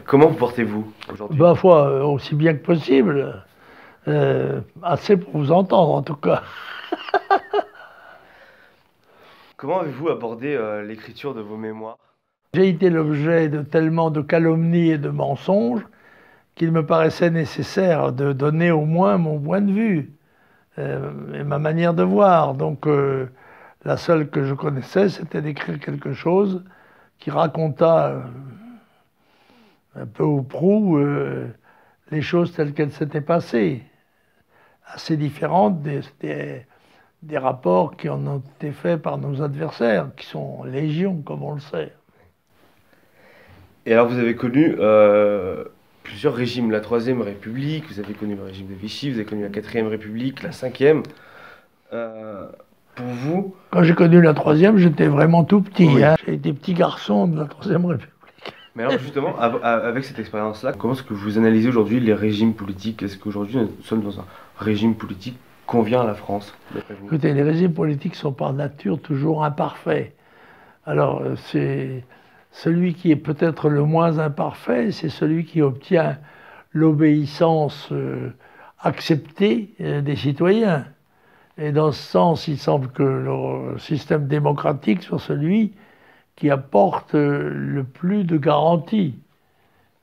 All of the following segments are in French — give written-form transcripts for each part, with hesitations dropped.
Comment vous portez-vous aujourd'hui? Ma foi, aussi bien que possible. Assez pour vous entendre, en tout cas. Comment avez-vous abordé l'écriture de vos mémoires? J'ai été l'objet de tellement de calomnies et de mensonges qu'il me paraissait nécessaire de donner au moins mon point de vue et ma manière de voir. Donc, la seule que je connaissais, c'était d'écrire quelque chose qui raconta un peu ou prou les choses telles qu'elles s'étaient passées, assez différentes des rapports qui en ont été faits par nos adversaires, qui sont légion, comme on le sait. Et alors vous avez connu plusieurs régimes, la Troisième République, vous avez connu le régime de Vichy, vous avez connu la Quatrième République, la Cinquième. Euh, pour vous, Quand j'ai connu la troisième, j'étais vraiment tout petit. oui. Hein. J'ai été petit garçon de la Troisième République. Mais alors justement, avec cette expérience-là, comment est-ce que vous analysez aujourd'hui les régimes politiques? Est-ce qu'aujourd'hui nous sommes dans un régime politique qui convient à la France, d'après vous? Écoutez, les régimes politiques sont par nature toujours imparfaits. Alors, c'est celui qui est peut-être le moins imparfait, c'est celui qui obtient l'obéissance acceptée des citoyens. Et dans ce sens, il semble que le système démocratique soit celui qui apporte le plus de garanties,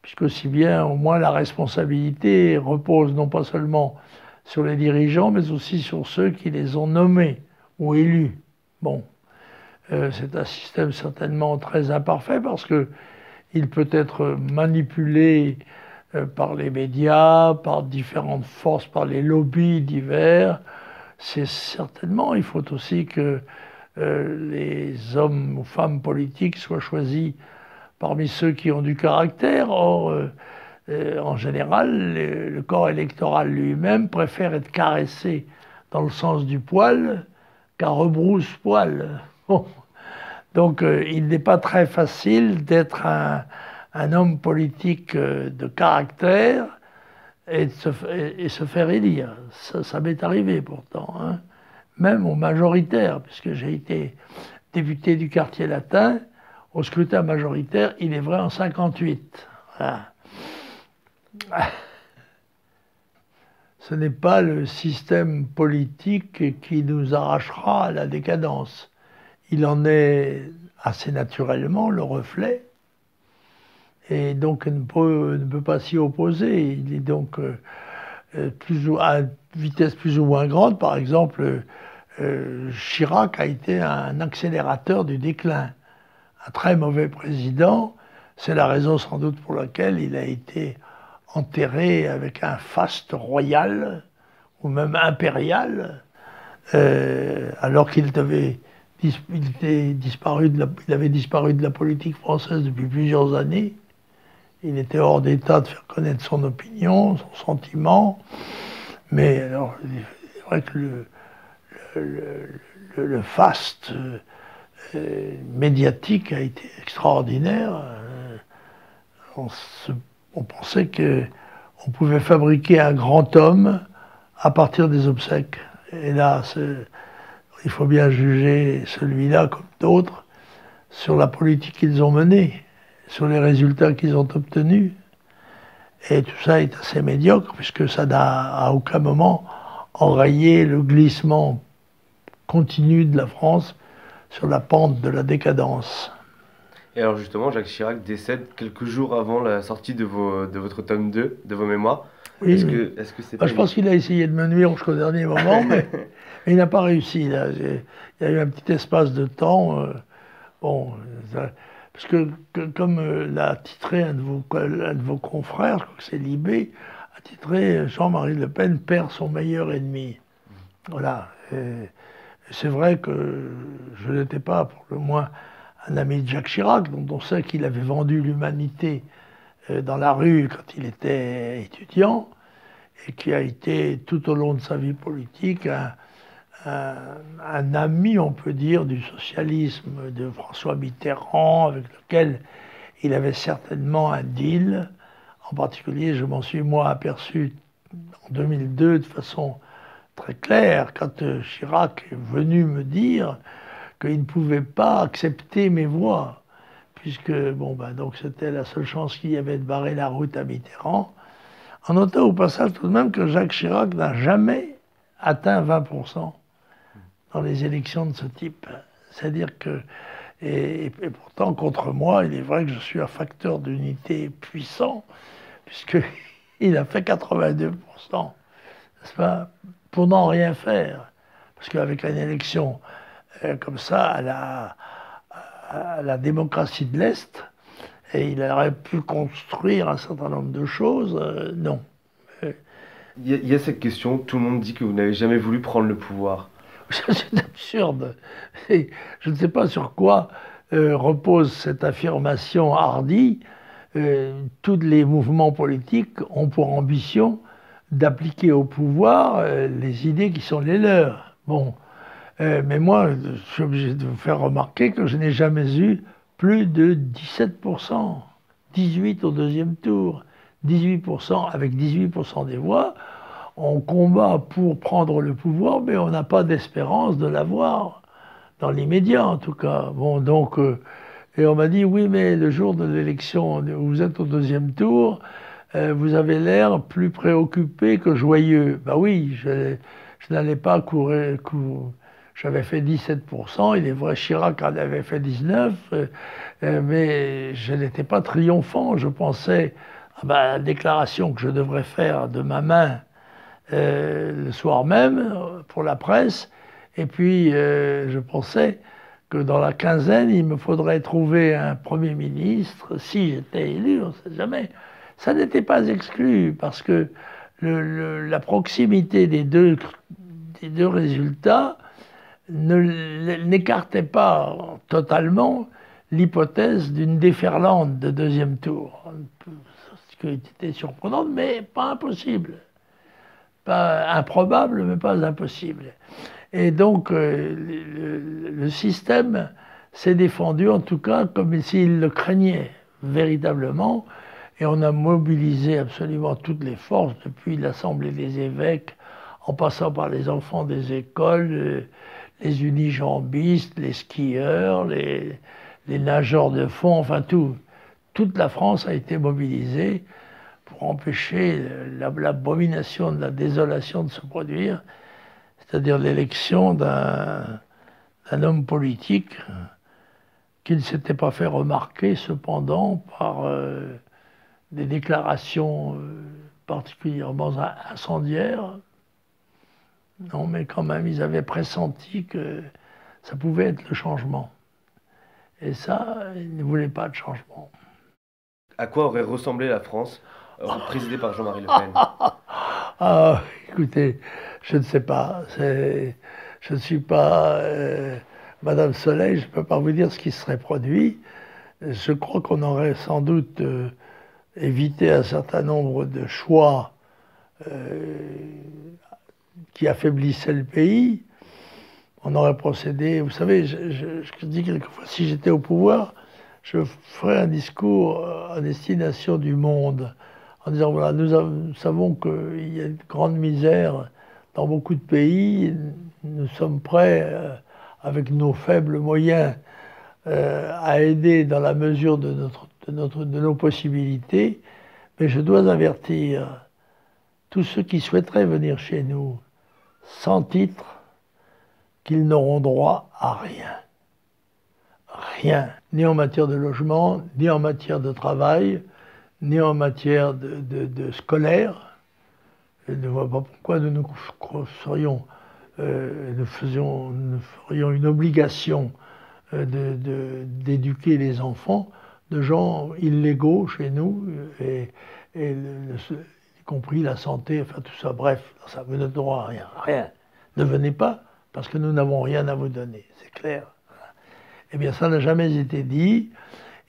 puisque aussi bien, au moins, la responsabilité repose non pas seulement sur les dirigeants, mais aussi sur ceux qui les ont nommés ou élus. Bon, c'est un système certainement très imparfait parce que il peut être manipulé par les médias, par différentes forces, par les lobbies divers. C'est certainement, il faut aussi que les hommes ou femmes politiques soient choisis parmi ceux qui ont du caractère. Or, en général, le corps électoral lui-même préfère être caressé dans le sens du poil qu'à rebrousse-poil. Bon. Donc, il n'est pas très facile d'être un homme politique de caractère et se faire élire. Ça m'est arrivé pourtant, hein. Même au majoritaire, puisque j'ai été député du quartier latin, au scrutin majoritaire, il est vrai en 58. Voilà. Ce n'est pas le système politique qui nous arrachera à la décadence. Il en est assez naturellement le reflet, et donc ne peut pas s'y opposer. Il est donc à vitesse plus ou moins grande. Par exemple, Chirac a été un accélérateur du déclin, un très mauvais président. C'est la raison sans doute pour laquelle il a été enterré avec un faste royal ou même impérial, alors il avait disparu de la politique française depuis plusieurs années. Il était hors d'état de faire connaître son opinion, son sentiment. Mais alors, c'est vrai que le faste médiatique a été extraordinaire. On pensait qu'on pouvait fabriquer un grand homme à partir des obsèques. Et là, il faut bien juger celui-là comme d'autres sur la politique qu'ils ont menée, sur les résultats qu'ils ont obtenus. Et tout ça est assez médiocre, puisque ça n'a à aucun moment enrayé le glissement continu de la France sur la pente de la décadence. Et alors justement, Jacques Chirac décède quelques jours avant la sortie de votre tome 2 de vos mémoires. Oui, Est-ce que c'est bah, pas je pense qu'il a essayé de me nuire jusqu'au dernier moment, mais il n'a pas réussi. Là. Il y a eu un petit espace de temps. Bon, parce que comme l'a titré un de vos confrères, je crois que c'est Libé, a titré Jean-Marie Le Pen perd son meilleur ennemi. Voilà. C'est vrai que je n'étais pas, pour le moins, un ami de Jacques Chirac, dont on sait qu'il avait vendu l'humanité dans la rue quand il était étudiant, et qui a été tout au long de sa vie politique un ami, on peut dire, du socialisme de François Mitterrand, avec lequel il avait certainement un deal. En particulier, je m'en suis moi aperçu en 2002 de façon très claire, quand Chirac est venu me dire qu'il ne pouvait pas accepter mes voix, puisque bon, ben, donc c'était la seule chance qu'il y avait de barrer la route à Mitterrand. En notant au passage tout de même que Jacques Chirac n'a jamais atteint 20% dans les élections de ce type. C'est-à-dire que, et pourtant contre moi, il est vrai que je suis un facteur d'unité puissant, puisqu'il a fait 82%, n'est-ce pas, pour n'en rien faire. Parce qu'avec une élection comme ça, à la démocratie de l'Est, et il aurait pu construire un certain nombre de choses, non. Il y a cette question, tout le monde dit que vous n'avez jamais voulu prendre le pouvoir. C'est absurde. Et je ne sais pas sur quoi repose cette affirmation hardie. Tous les mouvements politiques ont pour ambition d'appliquer au pouvoir les idées qui sont les leurs. Bon, mais moi, je suis obligé de vous faire remarquer que je n'ai jamais eu plus de 17%, 18% au deuxième tour, 18% avec 18% des voix. On combat pour prendre le pouvoir, mais on n'a pas d'espérance de l'avoir, dans l'immédiat en tout cas. Bon, donc, et on m'a dit, oui, mais le jour de l'élection, où vous êtes au deuxième tour, vous avez l'air plus préoccupé que joyeux. Ben oui, je n'allais pas courir. J'avais fait 17%, il est vrai, Chirac en avait fait 19%, mais je n'étais pas triomphant. Je pensais à la déclaration que je devrais faire de ma main le soir même pour la presse, et puis je pensais que dans la quinzaine, il me faudrait trouver un Premier ministre, si j'étais élu, on ne sait jamais. Ça n'était pas exclu, parce que la proximité des deux résultats n'écartait pas totalement l'hypothèse d'une déferlante de deuxième tour, ce qui était surprenant, mais pas impossible. Pas improbable, mais pas impossible. Et donc, le système s'est défendu, en tout cas, comme s'il le craignait véritablement. Et on a mobilisé absolument toutes les forces, depuis l'Assemblée des évêques, en passant par les enfants des écoles, les unijambistes, les skieurs, les nageurs de fond, enfin tout. Toute la France a été mobilisée pour empêcher l'abomination de la désolation de se produire, c'est-à-dire l'élection d'un homme politique qui ne s'était pas fait remarquer cependant par des déclarations particulièrement incendiaires. Non, mais quand même, ils avaient pressenti que ça pouvait être le changement. Et ça, ils ne voulaient pas de changement. À quoi aurait ressemblé la France présidée par Jean-Marie Le Pen? Ah, écoutez, je ne sais pas. Je ne suis pas Madame Soleil, je ne peux pas vous dire ce qui serait produit. Je crois qu'on aurait sans doute évité un certain nombre de choix qui affaiblissaient le pays. On aurait procédé, vous savez, je dis quelquefois, si j'étais au pouvoir, je ferais un discours à destination du monde, en disant, voilà, nous savons qu'il y a une grande misère dans beaucoup de pays, nous sommes prêts, avec nos faibles moyens, à aider dans la mesure de nos possibilités, mais je dois avertir tous ceux qui souhaiteraient venir chez nous sans titre qu'ils n'auront droit à rien. Rien, ni en matière de logement, ni en matière de travail, ni en matière de scolaire. Je ne vois pas pourquoi nous ferions une obligation d'éduquer les enfants de gens illégaux chez nous, y compris la santé, enfin tout ça. Bref, ça vous donne droit à rien. Rien. Ne venez pas, parce que nous n'avons rien à vous donner, c'est clair. Eh bien, ça n'a jamais été dit.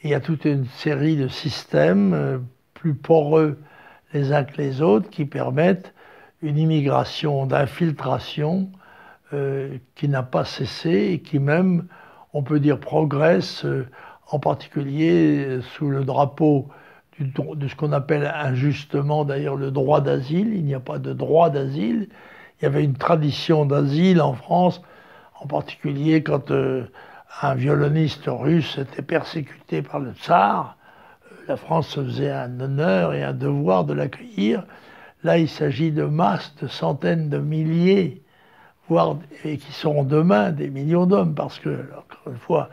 Il y a toute une série de systèmes plus poreux les uns que les autres qui permettent une immigration d'infiltration qui n'a pas cessé et qui même, on peut dire, progresse, en particulier sous le drapeau de ce qu'on appelle injustement d'ailleurs le droit d'asile. Il n'y a pas de droit d'asile. Il y avait une tradition d'asile en France, en particulier quand un violoniste russe était persécuté par le tsar. La France se faisait un honneur et un devoir de l'accueillir. Là, il s'agit de masses, de centaines de milliers, voire, et qui seront demain des millions d'hommes, parce que, encore une fois,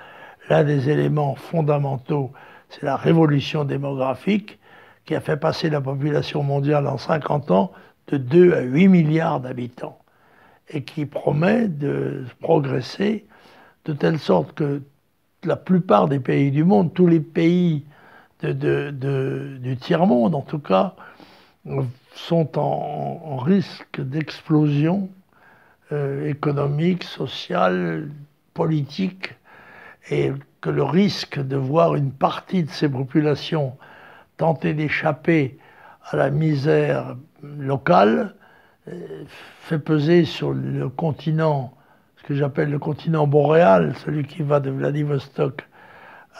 l'un des éléments fondamentaux, c'est la révolution démographique qui a fait passer la population mondiale en 50 ans de 2 à 8 milliards d'habitants et qui promet de progresser de telle sorte que la plupart des pays du monde, tous les pays du tiers-monde en tout cas, sont en risque d'explosion économique, sociale, politique, et que le risque de voir une partie de ces populations tenter d'échapper à la misère locale fait peser sur le continent, ce que j'appelle le continent boréal, celui qui va de Vladivostok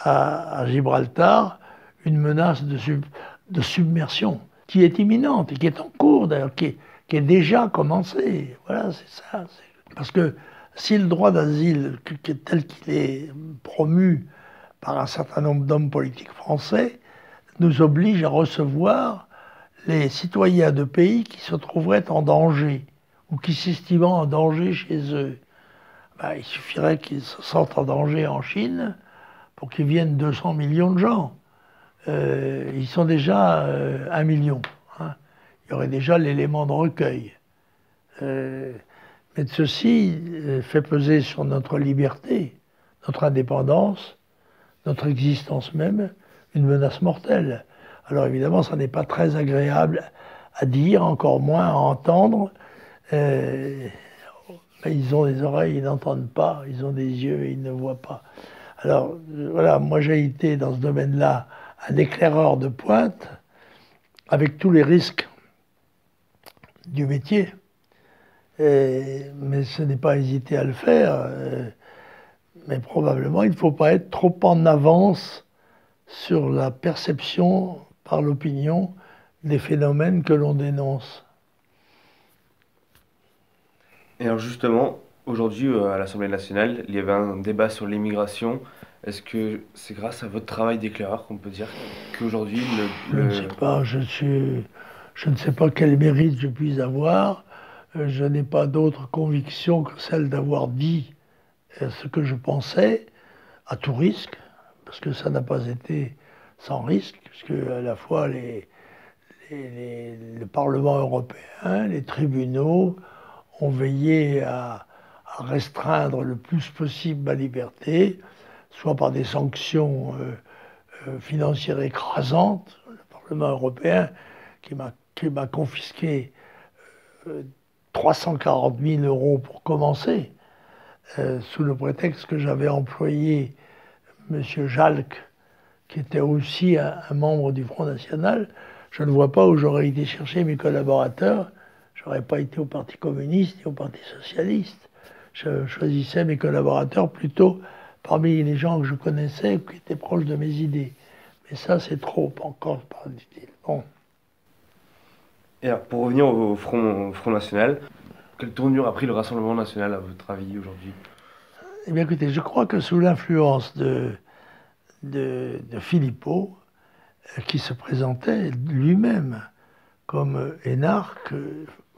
à Gibraltar, une menace de submersion qui est imminente et qui est en cours d'ailleurs, qui est déjà commencée. Voilà, c'est ça. Parce que si le droit d'asile, tel qu'il est promu par un certain nombre d'hommes politiques français, nous oblige à recevoir les citoyens de pays qui se trouveraient en danger ou qui s'estimant en danger chez eux. Ben, il suffirait qu'ils se sentent en danger en Chine pour qu'ils viennent 200 millions de gens. Ils sont déjà 1 million. Hein. Il y aurait déjà l'élément de recueil. Mais ceci fait peser sur notre liberté, notre indépendance, notre existence même, une menace mortelle. Alors évidemment, ça n'est pas très agréable à dire, encore moins à entendre. Mais ils ont des oreilles, ils n'entendent pas, ils ont des yeux et ils ne voient pas. Alors voilà, moi j'ai été dans ce domaine-là un éclaireur de pointe, avec tous les risques du métier. Mais ce n'est pas hésiter à le faire. Mais probablement, il ne faut pas être trop en avance sur la perception par l'opinion des phénomènes que l'on dénonce. Et alors justement, aujourd'hui à l'Assemblée nationale, il y avait un débat sur l'immigration. Est-ce que c'est grâce à votre travail d'éclaireur qu'on peut dire qu'aujourd'hui Je ne sais pas, je ne sais pas quel mérite je puis avoir. Je n'ai pas d'autre conviction que celle d'avoir dit ce que je pensais, à tout risque, parce que ça n'a pas été sans risque, puisque à la fois le Parlement européen, les tribunaux ont veillé à restreindre le plus possible ma liberté, soit par des sanctions financières écrasantes, le Parlement européen qui m'a confisqué 340 000 euros pour commencer, sous le prétexte que j'avais employé M. Jalk, qui était aussi un membre du Front National. Je ne vois pas où j'aurais été chercher mes collaborateurs. Je n'aurais pas été au Parti communiste ni au Parti socialiste. Je choisissais mes collaborateurs plutôt parmi les gens que je connaissais ou qui étaient proches de mes idées. Mais ça, c'est trop encore, dit-il. Bon. Et alors, pour revenir au Front National, quelle tournure a pris le Rassemblement National à votre avis aujourd'hui? Eh bien écoutez, je crois que sous l'influence de Philippot, qui se présentait lui-même comme énarque,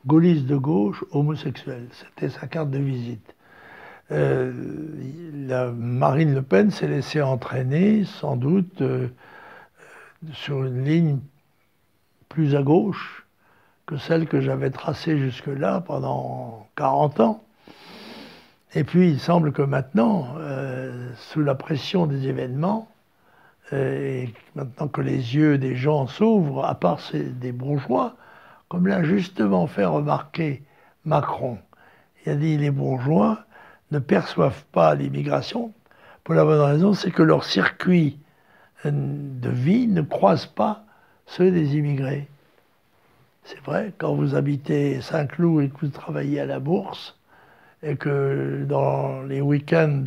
gaulliste de gauche, homosexuel. C'était sa carte de visite. Marine Le Pen s'est laissée entraîner, sans doute, sur une ligne plus à gauche que celle que j'avais tracée jusque-là pendant 40 ans. Et puis, il semble que maintenant, sous la pression des événements, et maintenant que les yeux des gens s'ouvrent, à part des bourgeois, comme l'a justement fait remarquer Macron, il a dit les bourgeois ne perçoivent pas l'immigration pour la bonne raison, c'est que leur circuit de vie ne croise pas ceux des immigrés. C'est vrai, quand vous habitez Saint-Cloud et que vous travaillez à la Bourse, et que dans les week-ends,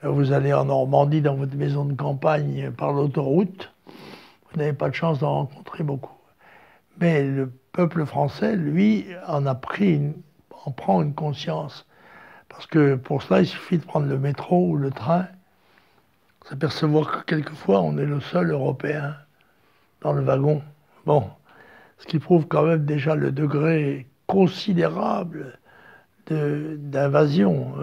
vous allez en Normandie dans votre maison de campagne par l'autoroute, vous n'avez pas de chance d'en rencontrer beaucoup. Mais le peuple français, lui, en prend une conscience. Parce que pour cela, il suffit de prendre le métro ou le train, s'apercevoir que quelquefois, on est le seul Européen dans le wagon. Bon, ce qui prouve quand même déjà le degré considérable d'invasion.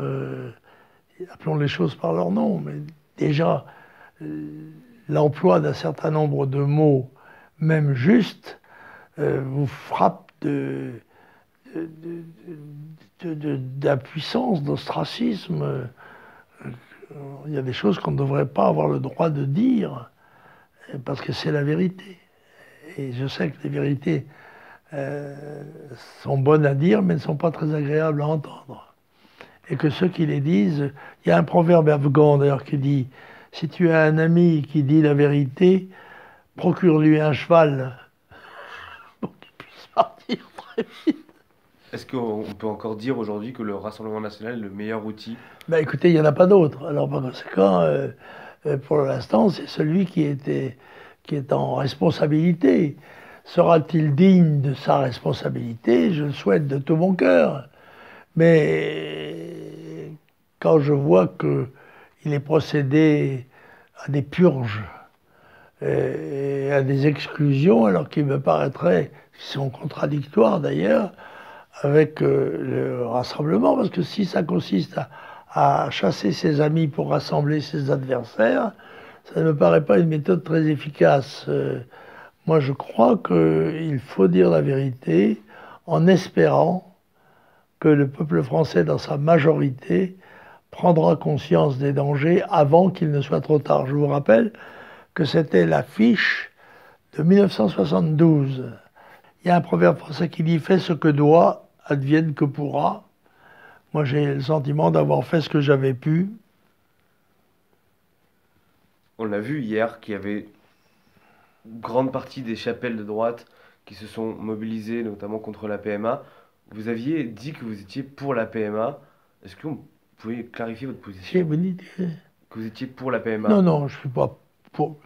Appelons les choses par leur nom, mais déjà, l'emploi d'un certain nombre de mots, même justes, vous frappe d'impuissance, d'ostracisme. Il y a des choses qu'on ne devrait pas avoir le droit de dire, parce que c'est la vérité. Et je sais que les vérités sont bonnes à dire, mais ne sont pas très agréables à entendre. Et que ceux qui les disent... Il y a un proverbe afghan d'ailleurs qui dit « Si tu as un ami qui dit la vérité, procure-lui un cheval pour qu'il puisse partir très vite. » Est-ce qu'on peut encore dire aujourd'hui que le Rassemblement national est le meilleur outil? Ben écoutez, il n'y en a pas d'autre. Alors par conséquent, pour l'instant, c'est celui qui est en responsabilité. Sera-t-il digne de sa responsabilité? Je le souhaite de tout mon cœur. Mais quand je vois qu'il est procédé à des purges et à des exclusions, alors qu'il me paraîtrait, qui sont contradictoires d'ailleurs, avec le rassemblement, parce que si ça consiste à chasser ses amis pour rassembler ses adversaires, ça ne me paraît pas une méthode très efficace. Moi, je crois qu'il faut dire la vérité en espérant que le peuple français, dans sa majorité, prendra conscience des dangers avant qu'il ne soit trop tard. Je vous rappelle que c'était l'affiche de 1972. Il y a un proverbe français qui dit « Fais ce que doit, advienne que pourra ». Moi, j'ai le sentiment d'avoir fait ce que j'avais pu. On l'a vu hier qu'il y avait une grande partie des chapelles de droite qui se sont mobilisées, notamment contre la PMA. Vous aviez dit que vous étiez pour la PMA. Est-ce que vous pouvez clarifier votre J'ai position? une idée. Que vous étiez pour la PMA? Non, non, je ne suis pas pour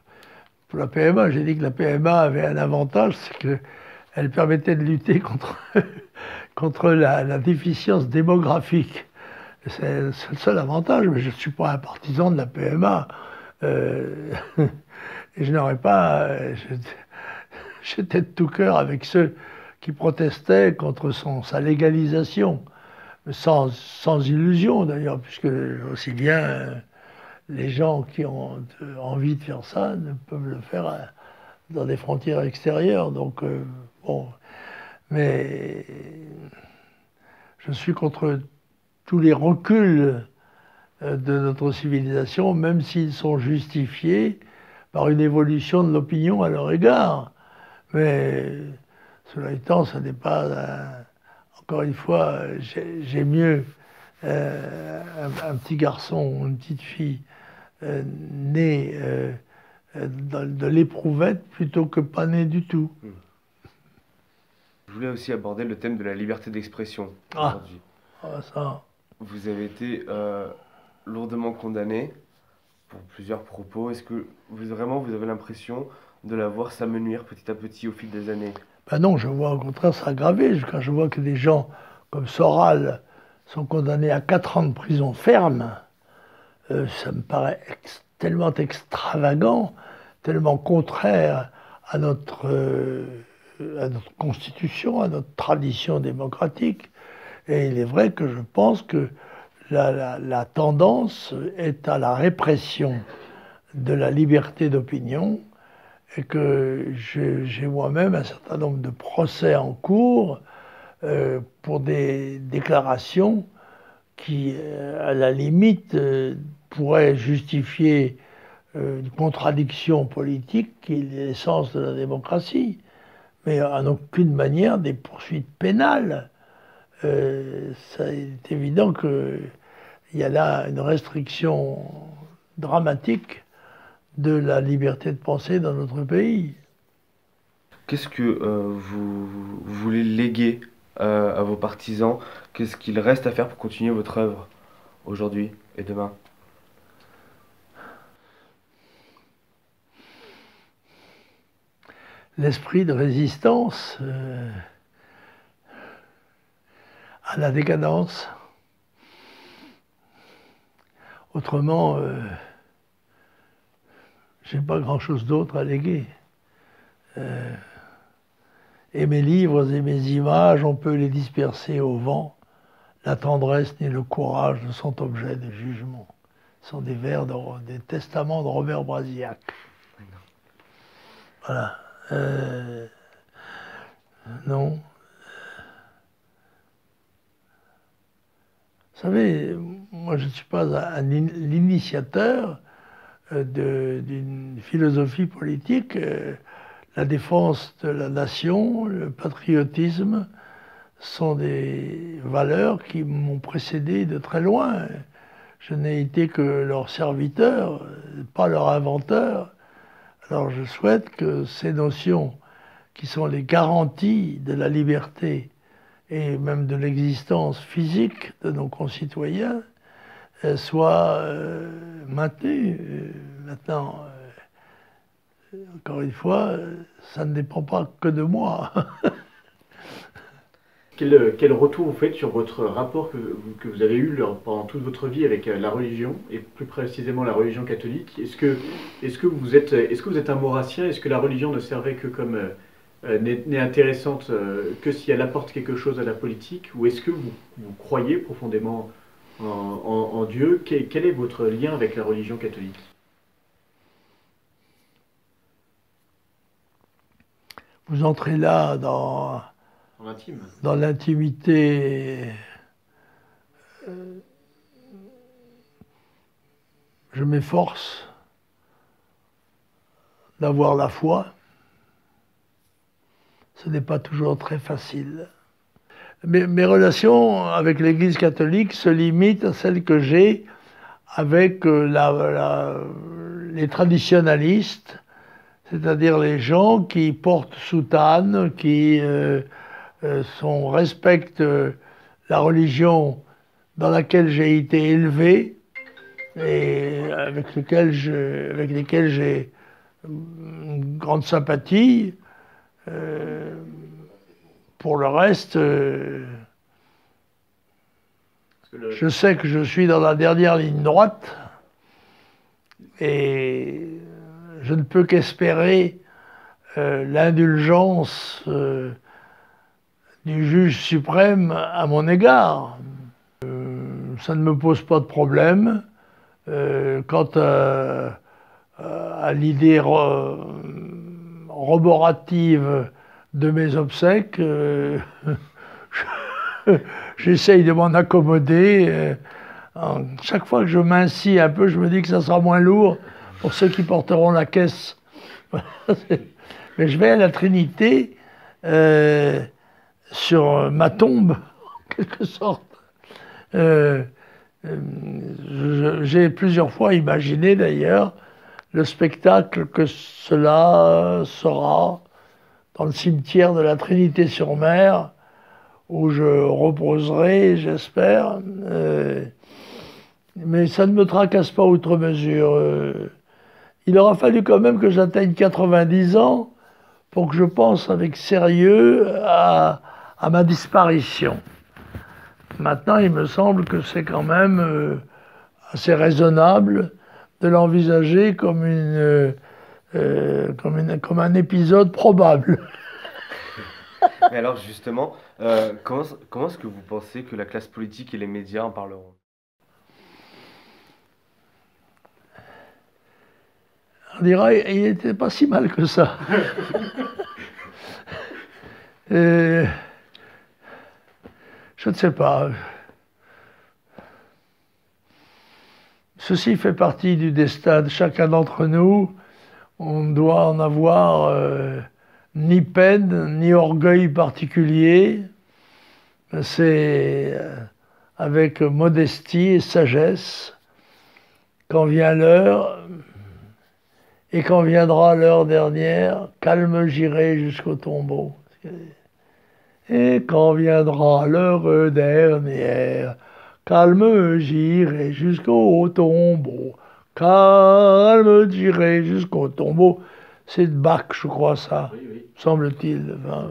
la PMA. J'ai dit que la PMA avait un avantage, c'est qu'elle permettait de lutter contre la déficience démographique. C'est le seul avantage, mais je ne suis pas un partisan de la PMA. Et je n'aurais pas... J'étais de tout cœur avec ceux qui protestaient contre sa légalisation, sans illusion d'ailleurs, puisque aussi bien les gens qui ont envie de faire ça ne peuvent le faire dans des frontières extérieures. Donc, bon, mais je suis contre tous les reculs de notre civilisation, même s'ils sont justifiés par une évolution de l'opinion à leur égard. Mais cela étant, ce n'est pas... encore une fois, j'ai mieux un petit garçon ou une petite fille né de l'éprouvette plutôt que pas né du tout. Je voulais aussi aborder le thème de la liberté d'expression Ah, aujourd'hui. ça... Vous avez été lourdement condamné pour plusieurs propos. Est-ce que vraiment vous avez l'impression de la voir s'amenuire petit à petit au fil des années? Ben non, je vois au contraire s'aggraver. Quand je vois que des gens comme Soral sont condamnés à 4 ans de prison ferme, ça me paraît tellement extravagant, tellement contraire à notre constitution, à notre tradition démocratique. Et il est vrai que je pense que la tendance est à la répression de la liberté d'opinion et que j'ai moi-même un certain nombre de procès en cours pour des déclarations qui, à la limite, pourraient justifier une contradiction politique qui est l'essence de la démocratie, mais en aucune manière des poursuites pénales. Ça est évident qu'il y a là une restriction dramatique de la liberté de penser dans notre pays. Qu'est-ce que vous voulez léguer à vos partisans? Qu'est-ce qu'il reste à faire pour continuer votre œuvre aujourd'hui et demain? L'esprit de résistance à la décadence, Autrement, j'ai pas grand-chose d'autre à léguer. Et mes livres et mes images, on peut les disperser au vent. La tendresse ni le courage ne sont objets de jugement. Ce sont des vers, des testaments de Robert Brasillac. Voilà. Non. Vous savez, moi je ne suis pas l'initiateur d'une philosophie politique. La défense de la nation, le patriotisme sont des valeurs qui m'ont précédé de très loin. Je n'ai été que leur serviteur, pas leur inventeur. Alors je souhaite que ces notions qui sont les garanties de la liberté et même de l'existence physique de nos concitoyens soient maintenues. Maintenant, encore une fois, ça ne dépend pas que de moi. Quel retour vous faites sur votre rapport que vous avez eu pendant toute votre vie avec la religion, et plus précisément la religion catholique? Est-ce que vous êtes un maurassien? Est-ce que la religion ne servait que comme n'est intéressante que si elle apporte quelque chose à la politique? Ou est-ce que vous croyez profondément en Dieu? Quel est votre lien avec la religion catholique? Vous entrez là dans l'intimité. Je m'efforce d'avoir la foi. Ce n'est pas toujours très facile. Mes relations avec l'Église catholique se limitent à celles que j'ai avec les traditionalistes, c'est-à-dire les gens qui portent soutane, qui respectent la religion dans laquelle j'ai été élevé et avec lesquels j'ai une grande sympathie. Pour le reste, je sais que je suis dans la dernière ligne droite et je ne peux qu'espérer l'indulgence du juge suprême à mon égard. Ça ne me pose pas de problème. Quant à l'idée roborative de mes obsèques, j'essaye de m'en accommoder. Chaque fois que je m'incie un peu, je me dis que ça sera moins lourd pour ceux qui porteront la caisse. Mais je vais à la Trinité sur ma tombe, en quelque sorte. J'ai plusieurs fois imaginé d'ailleurs le spectacle que cela sera dans le cimetière de la Trinité-sur-Mer, où je reposerai, j'espère. Mais ça ne me tracasse pas outre mesure. Il aura fallu quand même que j'atteigne 90 ans pour que je pense avec sérieux à ma disparition. Maintenant, il me semble que c'est quand même assez raisonnable de l'envisager comme un épisode probable. Mais alors justement, comment est-ce que vous pensez que la classe politique et les médias en parleront? On dirait qu'il n'était pas si mal que ça. Je ne sais pas. Ceci fait partie du destin de chacun d'entre nous. On ne doit en avoir ni peine, ni orgueil particulier. C'est avec modestie et sagesse, quand vient l'heure, et quand viendra l'heure dernière, calme j'irai jusqu'au tombeau. Et quand viendra l'heure dernière, calme j'irai jusqu'au tombeau. Calme j'irai jusqu'au tombeau. C'est de Bach, je crois, ça, oui, oui. semble-t-il. Enfin,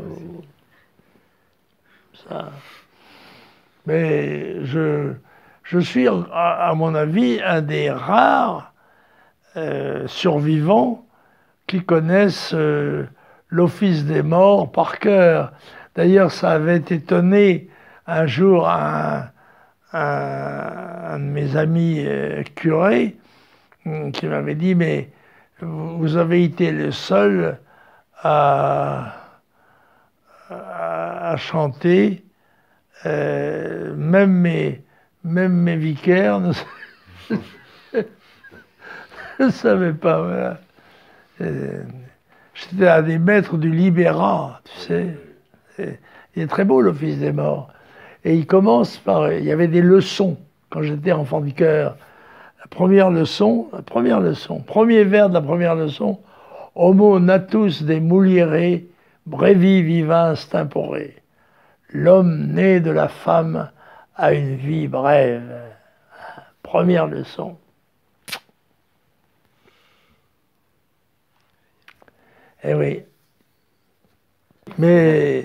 ça. Mais je suis, à mon avis, un des rares survivants qui connaissent l'office des morts par cœur. D'ailleurs, ça avait étonné un jour un de mes amis curés qui m'avait dit, mais vous avez été le seul à chanter, même mes vicaires ne savaient pas. Voilà. J'étais un des maîtres du Libéra, tu sais. Il est très beau l'office des morts. Et il commence par... Il y avait des leçons quand j'étais enfant du chœur. Premier vers de la première leçon, Homo natus de muliere, brevi vivens tempore. L'homme né de la femme a une vie brève. Première leçon. Eh oui. Mais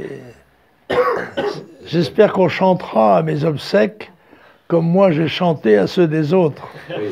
j'espère qu'on chantera à mes obsèques comme moi j'ai chanté à ceux des autres. Oui.